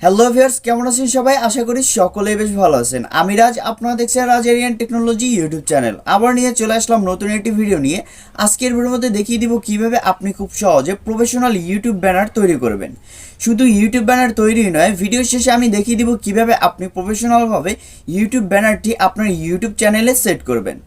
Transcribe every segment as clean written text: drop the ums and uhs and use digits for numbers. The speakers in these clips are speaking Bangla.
হ্যালো ভিউয়ার্স, কেমন আছেন সবাই? আশা করি সকলেই বেশ ভালো আছেন। আমি রাজ, আপনারা দেখছেন রাজ এরিয়ান টেকনোলজি ইউটিউব চ্যানেল। আবার নিয়ে চলে আসলাম নতুন একটি ভিডিও নিয়ে। আজকের ভিডিওর মধ্যে দেখিয়ে দিব কিভাবে আপনি খুব সহজে প্রফেশনাল ইউটিউব ব্যানার তৈরি করবেন। শুধু ইউটিউব ব্যানার তৈরি নয়, ভিডিও শেষে আমি দেখিয়ে দিব কিভাবে আপনি প্রফেশনালভাবে ইউটিউব ব্যানারটি আপনার ইউটিউব চ্যানেলে সেট করবেন।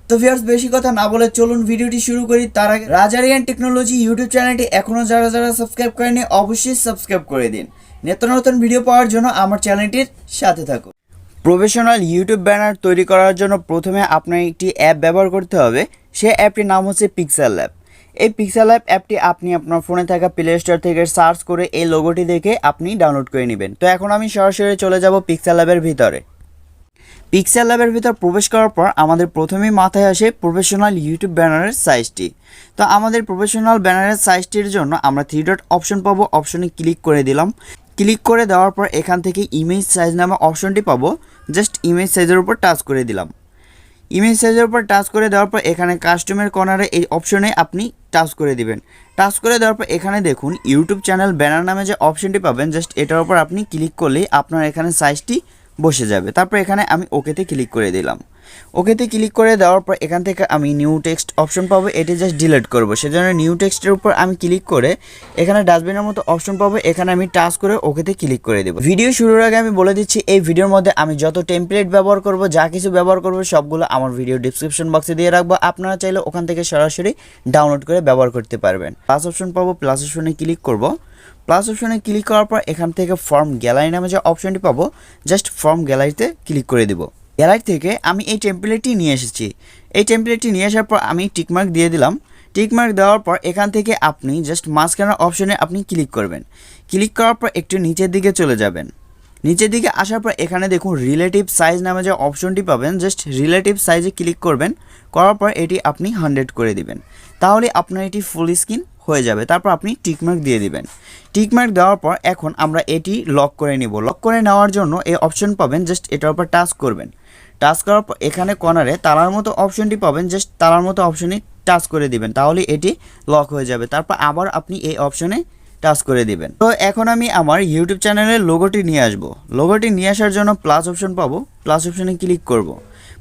তো ভিউয়ার্স, বেশি কথা না বলে চলুন ভিডিওটি শুরু করি। তার আগে রাজ আরিয়ান টেকনোলজি ইউটিউব চ্যানেলটি এখনও যারা সাবস্ক্রাইব করেনি অবশ্যই সাবস্ক্রাইব করে দিন। নিত্য নতুন ভিডিও পাওয়ার জন্য আমার চ্যানেলটির সাথে থাকুন। প্রফেশনাল ইউটিউব ব্যানার তৈরি করার জন্য প্রথমে আপনার একটি অ্যাপ ব্যবহার করতে হবে। সেই অ্যাপটির নাম হচ্ছে পিক্সেল ল্যাব। এই পিক্সেল ল্যাব অ্যাপটি আপনি আপনার ফোনে থাকা প্লে স্টোর থেকে সার্চ করে এই লোগোটি দেখে আপনি ডাউনলোড করে নেবেন। তো এখন আমি সরাসরি চলে যাব পিক্সেল ল্যাবের ভিতরে। পিক্সেল ল্যাবের ভিতর প্রবেশ করার পর আমাদের প্রথমেই মাথায় আসে প্রফেশনাল ইউটিউব ব্যানারের সাইজটি। তো আমাদের প্রফেশনাল ব্যানারের সাইজটির জন্য আমরা 3 ডট অপশন পাবো, অপশনে ক্লিক করে দিলাম। ক্লিক করে দেওয়ার পর এখান থেকে ইমেজ সাইজ নামে অপশনটি পাবো, জাস্ট ইমেজ সাইজের উপর টাচ করে দিলাম। ইমেজ সাইজের উপর টাচ করে দেওয়ার পর এখানে কাস্টমের কর্নারে এই অপশনে আপনি টাচ করে দিবেন। টাচ করে দেওয়ার পর এখানে দেখুন ইউটিউব চ্যানেল ব্যানার নামে যে অপশনটি পাবেন, জাস্ট এটার উপর আপনি ক্লিক করলেই আপনার এখানে সাইজটি বসে যাবে। তারপর এখানে আমি ওকেতে ক্লিক করে দিলাম। ওকেতে ক্লিক করে দেওয়ার পর এখান থেকে আমি নিউ টেক্সট অপশন পাবো, এটি জাস্ট ডিলিট করবো। সেজন্য নিউ টেক্সটের উপর আমি ক্লিক করে এখানে ডাস্টবিনের মতো অপশন পাবো, এখানে আমি টাচ করে ওকেতে ক্লিক করে দেবো। ভিডিও শুরুর আগে আমি বলে দিচ্ছি, এই ভিডিওর মধ্যে আমি যত টেমপ্লেট ব্যবহার করব, যা কিছু ব্যবহার করব, সবগুলো আমার ভিডিও ডিসক্রিপশন বক্সে দিয়ে রাখবো। আপনারা চাইলে ওখান থেকে সরাসরি ডাউনলোড করে ব্যবহার করতে পারবেন। প্লাস অপশন পাবো, প্লাস অপশনে ক্লিক করব। প্লাস অপশনে ক্লিক করার পর এখান থেকে ফর্ম গ্যালারি নামে যে অপশনটি পাবো, জাস্ট ফর্ম গ্যালারিতে ক্লিক করে দেবো। গ্যালারি থেকে আমি এই টেমপ্লেটটি নিয়ে এসেছি। এই টেমপ্লেটটি নিয়ে আসার পর আমি টিকমার্ক দিয়ে দিলাম। টিকমার্ক দেওয়ার পর এখান থেকে আপনি জাস্ট মাঝখানের অপশনে আপনি ক্লিক করবেন। ক্লিক করার পর একটু নিচের দিকে চলে যাবেন। নিচের দিকে আসার পর এখানে দেখুন রিলেটিভ সাইজ নামে যে অপশনটি পাবেন, জাস্ট রিলেটিভ সাইজে ক্লিক করবেন। করার পর এটি আপনি 100 করে দিবেন, তাহলে আপনার এটি ফুল স্ক্রিন হয়ে যাবে। তারপর আপনি টিকমার্ক দিয়ে দিবেন। টিকমার্ক দেওয়ার পর এখন আমরা এটি লক করে নিব। লক করে নেওয়ার জন্য এই অপশন পাবেন, জাস্ট এটার উপর টাচ করবেন। টাচ করার পর এখানে কর্নারে তালার মতো অপশনটি পাবেন, জাস্ট তালার মতো অপশনে টাচ করে দিবেন, তাহলে এটি লক হয়ে যাবে। তারপর আবার আপনি এই অপশনে টাচ করে দিবেন। তো এখন আমি আমার ইউটিউব চ্যানেলের লোগোটি নিয়ে আসব। লোগোটি নিয়ে আসার জন্য প্লাস অপশন পাবো, প্লাস অপশনে ক্লিক করব।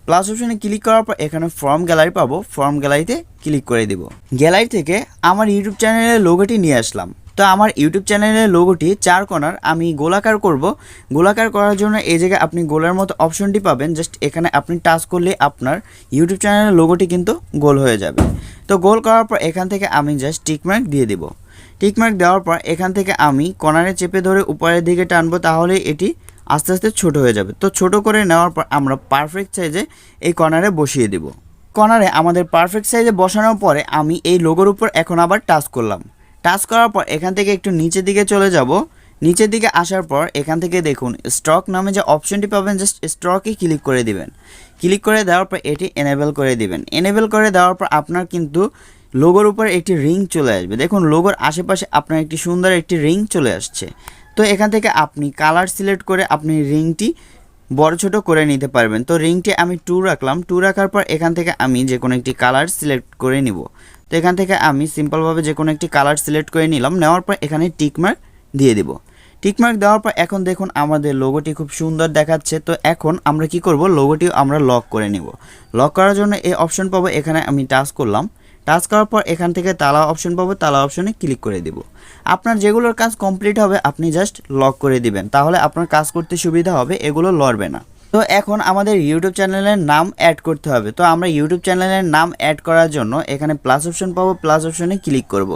প্লাস অপশনে ক্লিক করার পর এখানে ফর্ম গ্যালারি পাবো, ফর্ম গ্যালারিতে ক্লিক করে দিব। গ্যালারি থেকে আমার ইউটিউব চ্যানেলের লোগোটি নিয়ে আসলাম। তো আমার ইউটিউব চ্যানেলের লোগোটি 4 কর্নার আমি গোলাকার করব। গোলাকার করার জন্য এই জায়গায় আপনি গোলার মতো অপশনটি পাবেন, জাস্ট এখানে আপনি টাচ করলে আপনার ইউটিউব চ্যানেলের লোগোটি কিন্তু গোল হয়ে যাবে। তো গোল করার পর এখান থেকে আমি জাস্ট টিকমার্ক দিয়ে দেব। টিকমার্ক দেওয়ার পর এখান থেকে আমি কর্নারে চেপে ধরে উপরের দিকে টানবো, তাহলে এটি আস্তে আস্তে ছোট হয়ে যাবে। তো ছোট করে নেওয়ার পর আমরা পারফেক্ট সাইজে এই কর্নারে বসিয়ে দেব। কর্নারে আমাদের পারফেক্ট সাইজে বসানোর পরে আমি এই লোগোর উপর এখন আবার টাচ করলাম। টাচ করার পর এখান থেকে একটু নিচের দিকে চলে যাব। নিচের দিকে আসার পর এখান থেকে দেখুন স্টক নামে যে অপশনটি পাবেন, জাস্ট স্টকে ক্লিক করে দিবেন। ক্লিক করে দেওয়ার পর এটি এনেবল করে দিবেন। এনেবল করে দেওয়ার পর আপনার কিন্তু লোগোর উপর একটি রিং চলে আসবে। দেখুন লোগোর আশেপাশে আপনার একটি সুন্দর একটি রিং চলে আসছে। তো এখান থেকে আপনি কালার সিলেক্ট করে আপনি রিংটি বড় ছোট করে নিতে পারবেন। তো রিংটি আমি 2 রাখলাম। 2 রাখার পর এখান থেকে আমি যে কোনো একটি কালার সিলেক্ট করে নিব। তো এখান থেকে আমি সিম্পলভাবে যে কোনো একটি কালার সিলেক্ট করে নিলাম। নেওয়ার পর এখানে টিকমার্ক দিয়ে দেব। টিকমার্ক দেওয়ার পর এখন দেখুন আমাদের লোগোটি খুব সুন্দর দেখাচ্ছে। তো এখন আমরা কি করব, লোগোটিও আমরা লক করে নিব। লক করার জন্য এই অপশন পাবো, এখানে আমি টাচ করলাম। টাচ করার পর এখান থেকে তালা অপশন পাবো, তালা অপশনে ক্লিক করে দিব। আপনার যেগুলোর কাজ কমপ্লিট হবে আপনি জাস্ট লক করে দিবেন, তাহলে আপনার কাজ করতে সুবিধা হবে, এগুলো লড়বে না। তো এখন আমাদের ইউটিউব চ্যানেলের নাম অ্যাড করতে হবে। তো আমরা ইউটিউব চ্যানেলের নাম অ্যাড করার জন্য এখানে প্লাস অপশন পাবো, প্লাস অপশনে ক্লিক করব।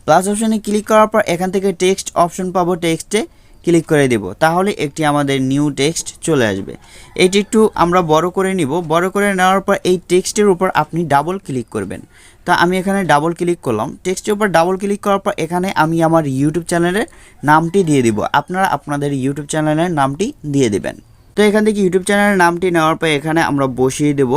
প্লাস অপশনে ক্লিক করার পর এখান থেকে টেক্সট অপশন পাবো, টেক্সটে ক্লিক করে দেব, তাহলে একটি আমাদের নিউ টেক্সট চলে আসবে। এটি একটু আমরা বড় করে নিব। বড় করে নেওয়ার পর এই টেক্সটের উপর আপনি ডাবল ক্লিক করবেন। তো আমি এখানে ডাবল ক্লিক করলাম। টেক্সটের উপর ডাবল ক্লিক করার পর এখানে আমি আমার ইউটিউব চ্যানেলের নামটি দিয়ে দিব। আপনারা আপনাদের ইউটিউব চ্যানেলের নামটি দিয়ে দিবেন। তো এখান থেকে ইউটিউব চ্যানেলের নামটি নেওয়ার পর এখানে আমরা বসিয়ে দেব।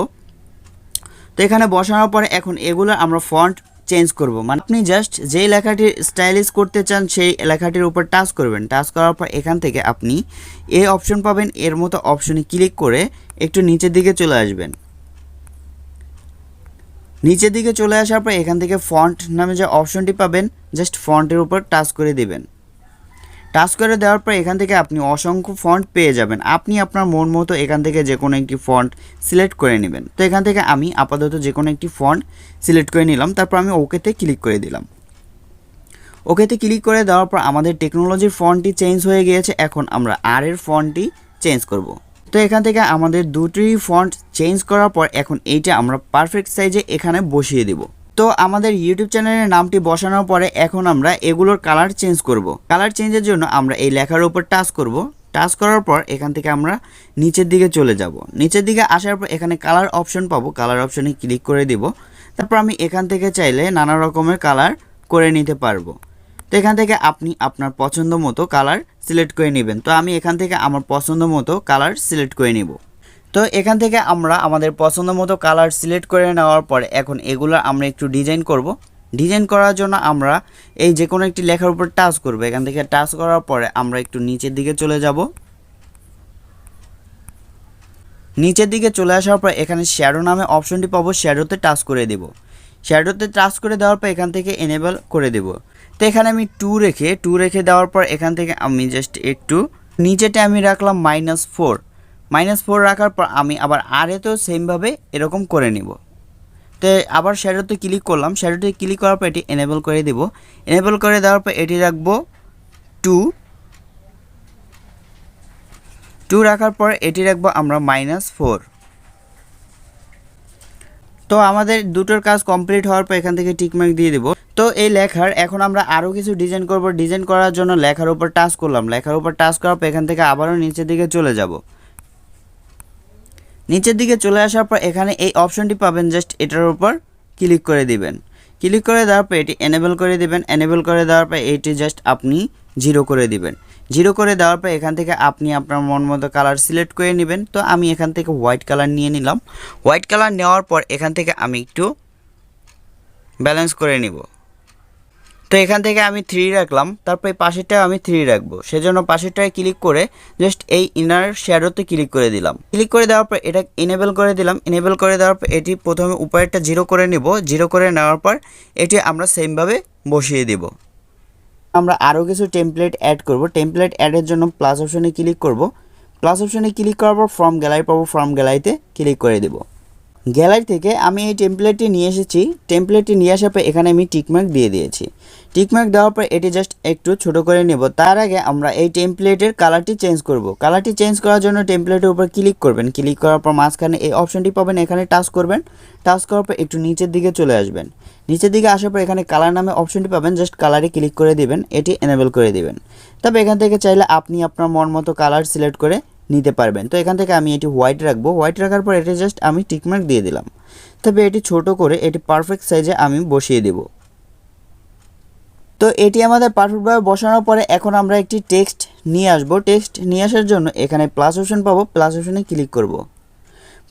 তো এখানে বসানোর পরে এখন এগুলো আমরা ফন্ট চেঞ্জ করব, মানে আপনি জাস্ট যেই লেখাটি স্টাইলিশ করতে চান সেই লেখাটির উপর টাচ করবেন। টাচ করার পর এখান থেকে আপনি এই অপশন পাবেন, এর মতো অপশনে ক্লিক করে একটু নিচের দিকে চলে আসবেন। নিচের দিকে চলে আসার পর এখান থেকে ফন্ট নামে যে অপশনটি পাবেন, জাস্ট ফন্টের উপর টাচ করে দিবেন। টাচ করে দেওয়ার পর এখান থেকে আপনি অসংখ্য ফন্ট পেয়ে যাবেন। আপনি আপনার মন মতো এখান থেকে যে কোনো একটি ফন্ট সিলেক্ট করে নেবেন। তো এখান থেকে আমি আপাতত যে কোনো একটি ফন্ট সিলেক্ট করে নিলাম, তারপর আমি ওকেতে ক্লিক করে দিলাম। ওকেতে ক্লিক করে দেওয়ার পর আমাদের টেকনোলজির ফন্টটি চেঞ্জ হয়ে গিয়েছে। এখন আমরা আর এর ফন্টটি চেঞ্জ করব। তো এখান থেকে আমাদের দুটি ফন্ট চেঞ্জ করার পর এখন এইটা আমরা পারফেক্ট সাইজে এখানে বসিয়ে দেব। তো আমাদের ইউটিউব চ্যানেলের নামটি বসানোর পরে এখন আমরা এগুলোর কালার চেঞ্জ করব। কালার চেঞ্জের জন্য আমরা এই লেখার উপর টাচ করব। টাচ করার পর এখান থেকে আমরা নিচের দিকে চলে যাব। নিচের দিকে আসার পর এখানে কালার অপশন পাবো, কালার অপশনে ক্লিক করে দিব। তারপর আমি এখান থেকে চাইলে নানা রকমের কালার করে নিতে পারবো। তো এখান থেকে আপনি আপনার পছন্দ মতো কালার সিলেক্ট করে নেবেন। তো আমি এখান থেকে আমার পছন্দ মতো কালার সিলেক্ট করে নিব। তো এখান থেকে আমরা আমাদের পছন্দ মতো কালার সিলেক্ট করে নেওয়ার পরে এখন এগুলো আমরা একটু ডিজাইন করব। ডিজাইন করার জন্য আমরা এই যে কোনো একটি লেখার উপর টাচ করব। এখান থেকে টাচ করার পরে আমরা একটু নিচের দিকে চলে যাব। নিচের দিকে চলে আসার পর এখানে শ্যাডো নামে অপশনটি পাবো, শ্যাডোতে টাচ করে দেব। শ্যাডোতে টাচ করে দেওয়ার পর এখান থেকে এনেবল করে দেব। তো এখানে আমি 2 রেখে দেওয়ার পর এখান থেকে আমি জাস্ট একটু নিচেটা আমি রাখলাম -4 রাখার পর আমি আবার আরেতেও সেমভাবে এরকম করে নিব। তো আবার শ্যাডোতে ক্লিক করলাম, শ্যাডোতে ক্লিক করার পর এটি এনেবল করে দেব। এনেবল করে দেওয়ার পর এটি রাখবো 2 রাখার পর এটি রাখবো আমরা -4। তো আমাদের দুটোর কাজ কমপ্লিট হওয়ার পর এখান থেকে টিকমার্ক দিয়ে দেব। তো এই লেখার এখন আমরা আরও কিছু ডিজাইন করব। ডিজাইন করার জন্য লেখার উপর টাচ করলাম। লেখার উপর টাচ করার পর এখান থেকে আবারও নিচের দিকে চলে যাব। নিচের দিকে চলে আসার পর এখানে এই অপশনটি পাবেন, জাস্ট এটার উপর ক্লিক করে দিবেন। ক্লিক করে দেওয়ার পর এটি এনেবল করে দিবেন। এনেবল করে দেওয়ার পর এটি জাস্ট আপনি 0 করে দিবেন। 0 করে দেওয়ার পর এখান থেকে আপনি আপনার মন মতো কালার সিলেক্ট করে নেবেন। তো আমি এখান থেকে হোয়াইট কালার নিয়ে নিলাম। হোয়াইট কালার নেওয়ার পর এখান থেকে আমি একটু ব্যালেন্স করে নিব। তো এখান থেকে আমি 3 রাখলাম, তারপর এই পাশেরটায় আমি 3 রাখবো। সেজন্য পাশেরটায় ক্লিক করে জাস্ট এই ইনার শ্যাডোতে ক্লিক করে দিলাম। ক্লিক করে দেওয়ার পর এটা এনেবল করে দিলাম। এনেবল করে দেওয়ার পর এটি প্রথমে উপরেরটা 0 করে নেব। 0 করে নেওয়ার পর এটি আমরা সেমভাবে বসিয়ে দেব। আমরা আরও কিছু টেমপ্লেট অ্যাড করব। টেমপ্লেট অ্যাডের জন্য প্লাস অপশনে ক্লিক করব। প্লাস অপশনে ক্লিক করার পর ফ্রম গ্যালারি পাবো, ফ্রম গ্যালারিতে ক্লিক করে দেব। গ্যালারি থেকে আমি এই টেমপ্লেটটি নিয়ে এসেছি। টেমপ্লেটটি নিয়ে আসার পর এখানে আমি টিকমার্ক দিয়ে দিয়েছি। টিকমার্ক দেওয়ার পর এটি জাস্ট একটু ছোট করে নেব। তার আগে আমরা এই টেমপ্লেটের কালারটি চেঞ্জ করব। কালারটি চেঞ্জ করার জন্য টেমপ্লেটের উপর ক্লিক করবেন। ক্লিক করার পর মাঝখানে এই অপশনটি পাবেন, এখানে টাচ করবেন। টাচ করার পর একটু নিচের দিকে চলে আসবেন। নিচের দিকে আসার পর এখানে কালার নামে অপশনটি পাবেন, জাস্ট কালারে ক্লিক করে দিবেন। এটি এনেবল করে দিবেন। তবে এখান থেকে চাইলে আপনি আপনার মন মতো কালার সিলেক্ট করে নিতে পারবেন। তো এখান থেকে আমি এটি হোয়াইট রাখবো। হোয়াইট রাখার পর এটি জাস্ট আমি টিকমার্ক দিয়ে দিলাম। তবে এটি ছোট করে এটি পারফেক্ট সাইজে আমি বসিয়ে দেব। তো এটি আমাদের পারফেক্টভাবে বসানোর পরে এখন আমরা একটি টেক্সট নিয়ে আসব। টেক্সট নিয়ে আসার জন্য এখানে প্লাস অপশন পাবো, প্লাস অপশনে ক্লিক করব।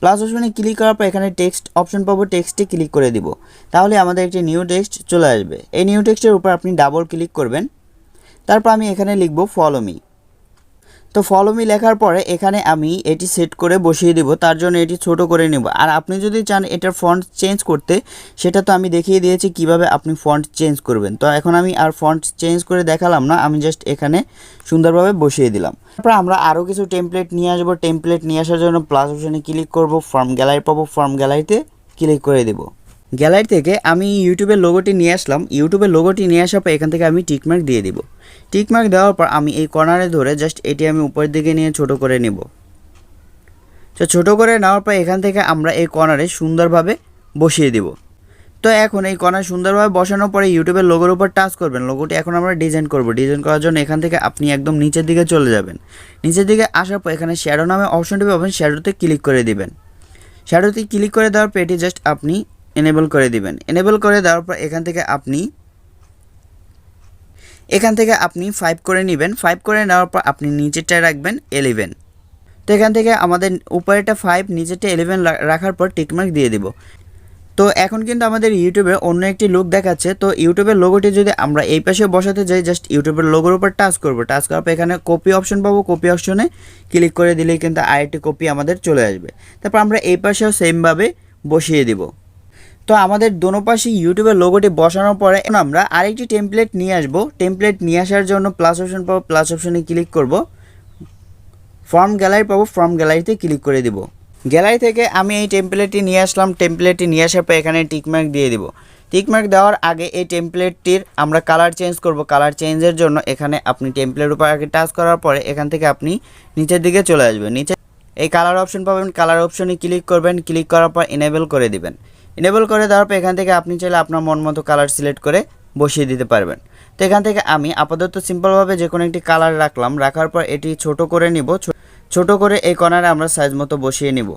প্লাস অপশনে ক্লিক করার পর এখানে টেক্সট অপশন পাবো, টেক্সটে ক্লিক করে দিব। তাহলে আমাদের একটি নিউ টেক্সট চলে আসবে। এই নিউ টেক্সটের উপর আপনি ডাবল ক্লিক করবেন। তারপর আমি এখানে লিখব ফলো মি। তো ফলো মি লেখার পরে এখানে আমি এটি সেট করে বসিয়ে দিব। তার জন্য এটি ছোট করে নেব। আর আপনি যদি চান এটার ফন্ট চেঞ্জ করতে, সেটা তো আমি দেখিয়ে দিয়েছি কিভাবে আপনি ফন্ট চেঞ্জ করবেন। তো এখন আমি আর ফন্ট চেঞ্জ করে দেখালাম না, আমি জাস্ট এখানে সুন্দরভাবে বসিয়ে দিলাম। তারপর আমরা আরও কিছু টেমপ্লেট নিয়ে আসবো। টেমপ্লেট নিয়ে আসার জন্য প্লাস অপশনে ক্লিক করব। ফর্ম গ্যালারি পাবো, ফর্ম গ্যালারিতে ক্লিক করে দেব। গ্যালারি থেকে আমি ইউটিউবের লোগোটি নিয়ে আসলাম। ইউটিউবের লোগোটি নিয়ে আসার পর এখান থেকে আমি টিকমার্ক দিয়ে দিব। টিকমার্ক দেওয়ার পর আমি এই কর্নারে ধরে জাস্ট এটি আমি উপরের দিকে নিয়ে ছোট করে নেব। তো ছোট করে নেওয়ার পর এখান থেকে আমরা এই কর্নারে সুন্দরভাবে বসিয়ে দেব। তো এখন এই কর্নার সুন্দরভাবে বসানোর পরে ইউটিউবের লোগোর উপর টাচ করবেন। লোগোটি এখন আমরা ডিজাইন করব। ডিজাইন করার জন্য এখান থেকে আপনি একদম নিচের দিকে চলে যাবেন। নিচের দিকে আসার পর এখানে শ্যাডো নামে অপশনটি পাবেন, শ্যাডোতে ক্লিক করে দিবেন। শ্যাডোতে ক্লিক করে দেওয়ার পর এটি জাস্ট আপনি এনেবল করে দিবেন। এনেবল করে দেওয়ার পর এখান থেকে আপনি 5 করে নেবেন। 5 করে নেওয়ার পর আপনি নিচেরটায় রাখবেন 11। তো এখান থেকে আমাদের উপরেরটা 5, নিচেরটা 11 রাখার পর টিকমার্ক দিয়ে দেব। তো এখন কিন্তু আমাদের ইউটিউবে অন্য একটি লুক দেখাচ্ছে। তো ইউটিউবের লোগোটি যদি আমরা এই পাশে বসাতে যাই, জাস্ট ইউটিউবের লোগোর উপর টাচ করব। টাচ করার পর এখানে কপি অপশন পাবো। কপি অপশনে ক্লিক করে দিলেই কিন্তু আরেকটি কপি আমাদের চলে আসবে। তারপর আমরা এই পাশেও সেমভাবে বসিয়ে দিব। তো তো আমাদের দোনো পাশে ইউটিউবের লোগোটি বসানোর পরে এখন আমরা আরেকটি টেমপ্লেট নিয়ে আসব। টেমপ্লেট নিয়ে আসার জন্য প্লাস অপশন পাবো, প্লাস অপশনে ক্লিক করব। ফর্ম গ্যালারি পাবো, ফর্ম গ্যালারিতে ক্লিক করে দিব। গ্যালারি থেকে আমি এই টেমপ্লেটটি নিয়ে আসলাম। টেমপ্লেটটি নিয়ে আসার পর এখানে টিকমার্ক দিয়ে দিব। টিকমার্ক দেওয়ার আগে এই টেমপ্লেটটির আমরা কালার চেঞ্জ করব। কালার চেঞ্জের জন্য এখানে আপনি টেমপ্লেটের উপর আগে টাচ করার পরে এখান থেকে আপনি নিচের দিকে চলে আসবেন। নিচে এই কালার অপশন পাবেন, কালার অপশনে ক্লিক করবেন। ক্লিক করার পর এনেবল করে দিবেন। এনেবল করে দেওয়ার পর এখান থেকে আপনি চাইলে আপনার মন মতো কালার সিলেক্ট করে বসিয়ে দিতে পারবেন। তো এখান থেকে আমি আপাতত সিম্পলভাবে যে কোনো একটি কালার রাখলাম। রাখার পর এটি ছোট করে নিব। ছোট করে এই কর্নারে আমরা সাইজ মতো বসিয়ে নিব।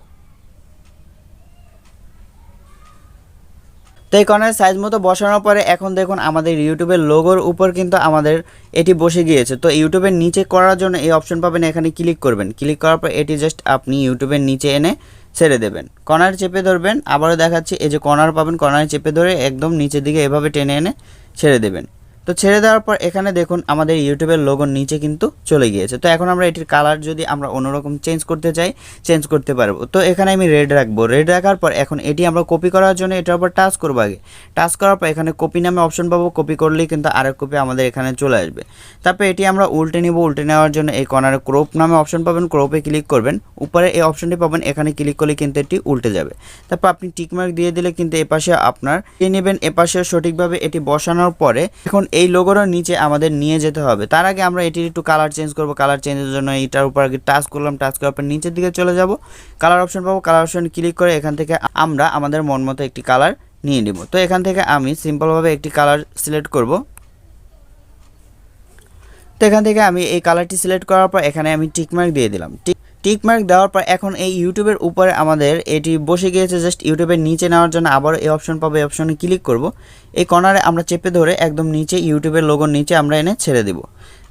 তো এই কর্নারে সাইজ মতো বসানোর পরে এখন দেখুন আমাদের ইউটিউবের লোগোর উপর কিন্তু আমাদের এটি বসে গিয়েছে। তো ইউটিউবের নিচে করার জন্য এই অপশন পাবেন, এখানে ক্লিক করবেন। ক্লিক করার পর এটি জাস্ট আপনি ইউটিউবের নিচে এনে ছেড়ে দেবেন। কর্নার চেপে ধরবেন, আবারও দেখাচ্ছি এই যে কর্নার পাবেন, কর্নারে চেপে ধরে একদম নিচের দিকে এভাবে টেনে এনে ছেড়ে দেবেন। তো ছেড়ে দেওয়ার পর এখানে দেখুন আমাদের ইউটিউবের লোগোর নিচে কিন্তু চলে গিয়েছে। তো এখন আমরা এটির কালার যদি আমরা অন্যরকম চেঞ্জ করতে চাই চেঞ্জ করতে পারবো। তো এখানে আমি রেড রাখবো। রেড রাখার পর এখন এটি আমরা কপি করার জন্য এটার উপর টাচ করবো। আগে টাচ করার পর এখানে কপি নামে অপশন পাবো। কপি করলেই কিন্তু আরেক কপি আমাদের এখানে চলে আসবে। তারপর এটি আমরা উল্টে নিব। উল্টে নেওয়ার জন্য এই কর্নারে ক্রপ নামে অপশন পাবেন, ক্রপে ক্লিক করবেন। উপরে এই অপশনটি পাবেন, এখানে ক্লিক করলে কিন্তু এটি উল্টে যাবে। তারপর আপনি টিকমার্ক দিয়ে দিলে কিন্তু এপাশে আপনার নেবেন। এপাশে সঠিকভাবে এটি বসানোর পরে এখন এই লোগোর নিচে আমাদের নিয়ে যেতে হবে। তার আগে আমরা এটির একটু কালার চেঞ্জ করব। কালার চেঞ্জের জন্য এইটার উপর আগে টাচ করলাম। টাচ করার পর নিচের দিকে চলে যাব। কালার অপশন পাবো। কালার অপশন ক্লিক করে এখান থেকে আমরা আমাদের মন মতো একটি কালার নিয়ে নিব। তো এখান থেকে আমি সিম্পলভাবে একটি কালার সিলেক্ট করব। তো এখান থেকে আমি এই কালারটি সিলেক্ট করার পর এখানে আমি টিকমার্ক দিয়ে দিলাম। টিকমার্ক দেওয়ার পর এখন এই ইউটিউবের উপরে আমাদের এটি বসে গিয়েছে। জাস্ট ইউটিউবের নিচে নেওয়ার জন্য আবার এই অপশন পাবো। এই অপশনে ক্লিক করব। এই কর্নারে আমরা চেপে ধরে একদম নিচে ইউটিউবের লোগোর নিচে আমরা এনে ছেড়ে দেব।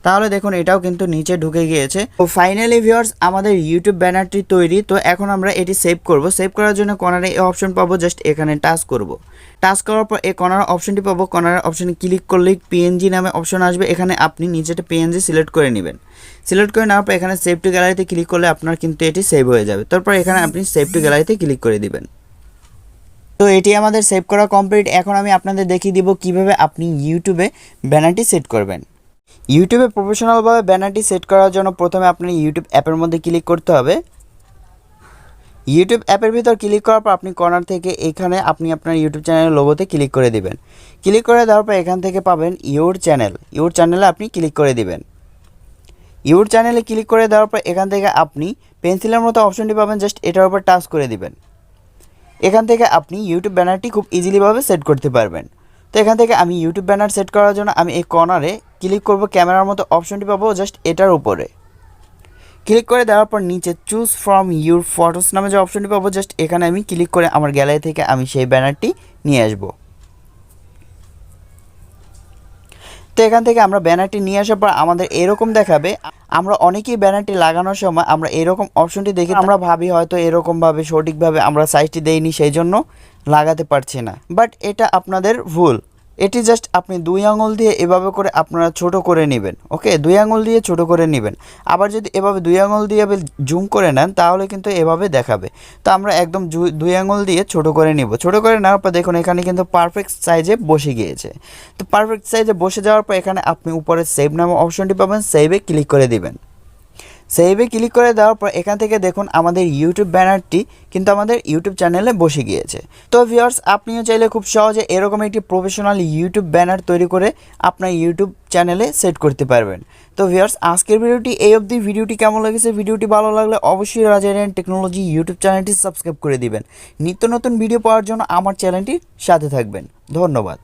তাহলে দেখুন এটাও কিন্তু নিচে ঢুকে গিয়েছে। তো ফাইনালি ভিউয়ার্স আমাদের ইউটিউব ব্যানারটি তৈরি। তো এখন আমরা এটি সেভ করব। সেভ করার জন্য কর্নারে এই অপশন পাবো। জাস্ট এখানে টাচ করব। টাচ করার পর এই কর্নার অপশনটি পাবো। কর্নার অপশনে ক্লিক করলেই পিএনজি নামে অপশন আসবে। এখানে আপনি নিচেটা পিএনজি সিলেক্ট করে নেবেন। সিলেক্ট করে নেওয়ার পর এখানে সেভ টু গ্যালারিতে ক্লিক করলে আপনার কিন্তু এটি সেভ হয়ে যাবে। তারপর এখানে আপনি সেভ টু গ্যালারিতে ক্লিক করে দিবেন। তো এটি আমাদের সেভ করা কমপ্লিট। এখন আমি আপনাদের দেখিয়ে দিব কিভাবে আপনি ইউটিউবে ব্যানারটি সেট করবেন। ইউটিউবে প্রফেশনালভাবে ব্যানারটি সেট করার জন্য প্রথমে আপনার ইউটিউব অ্যাপের মধ্যে ক্লিক করতে হবে। ইউটিউব অ্যাপের ভিতর ক্লিক করার পর আপনি কর্নার থেকে এখানে আপনি আপনার ইউটিউব চ্যানেলের লোগোতে ক্লিক করে দিবেন। ক্লিক করে দেওয়ার পর এখান থেকে পাবেন ইউর চ্যানেল। ইউর চ্যানেলে আপনি ক্লিক করে দিবেন। ইউর চ্যানেলে ক্লিক করে দেওয়ার পর এখান থেকে আপনি পেন্সিলের মতো অপশনটি পাবেন। জাস্ট এটার উপর টাচ করে দিবেন। এখান থেকে আপনি ইউটিউব ব্যানারটি খুব ইজিলিভাবে সেট করতে পারবেন। তো এখান থেকে আমি ইউটিউব ব্যানার সেট করার জন্য আমি এই কর্নারে ক্লিক করব। ক্যামেরার মতো অপশনটি পাবো জাস্ট এটার উপরে। ক্লিক করে দেওয়ার পর নিচে চুজ ফ্রম ইউর ফটোস নামে যে অপশনটি পাবো জাস্ট এখানে আমি ক্লিক করে আমার গ্যালারি থেকে আমি সেই ব্যানারটি নিয়ে আসব। তো এখান থেকে আমরা ব্যানারটি নিয়ে আসার পর আমাদের এরকম দেখাবে। আমরা অনেকেই ব্যানারটি লাগানোর সময় আমরা এরকম অপশনটি দেখি, আমরা ভাবি হয়তো এরকমভাবে সঠিকভাবে আমরা সাইজটি দেইনি, সেই জন্য লাগাতে পারছি না। বাট এটা আপনাদের ভুল। এটি জাস্ট আপনি 2 আঙুল দিয়ে এভাবে করে আপনারা ছোট করে নেবেন। ওকে, 2 আঙুল দিয়ে ছোট করে নেবেন। আবার যদি এভাবে 2 আঙুল দিয়ে জুম করে নেন তাহলে কিন্তু এভাবে দেখাবে। তো আমরা একদম 2 আঙুল দিয়ে ছোট করে নিব। ছোট করে নেওয়ার পর দেখুন এখানে কিন্তু পারফেক্ট সাইজে বসে গিয়েছে। তো পারফেক্ট সাইজে বসে যাওয়ার পর এখানে আপনি উপরে সেভ নামে অপশনটি পাবেন। সেভে ক্লিক করে দিবেন। সেভে ক্লিক করে দেওয়ার পর এখান থেকে দেখুন আমাদের ইউটিউব ব্যানারটি কিন্তু আমাদের ইউটিউব চ্যানেলে বসে গিয়েছে। তো ভিউয়ার্স আপনিও চাইলে খুব সহজে এরকম একটি প্রফেশনাল ইউটিউব ব্যানার তৈরি করে আপনার ইউটিউব চ্যানেলে সেট করতে পারবেন। তো ভিউয়ার্স আজকের ভিডিওটি এই অবধি। ভিডিওটি কেমন লেগেছে? ভিডিওটি ভালো লাগলে অবশ্যই রাজ আরিয়ান টেকনোলজি ইউটিউব চ্যানেলটি সাবস্ক্রাইব করে দিবেন। নিত্য নতুন ভিডিও পাওয়ার জন্য আমার চ্যানেলটির সাথে থাকবেন। ধন্যবাদ।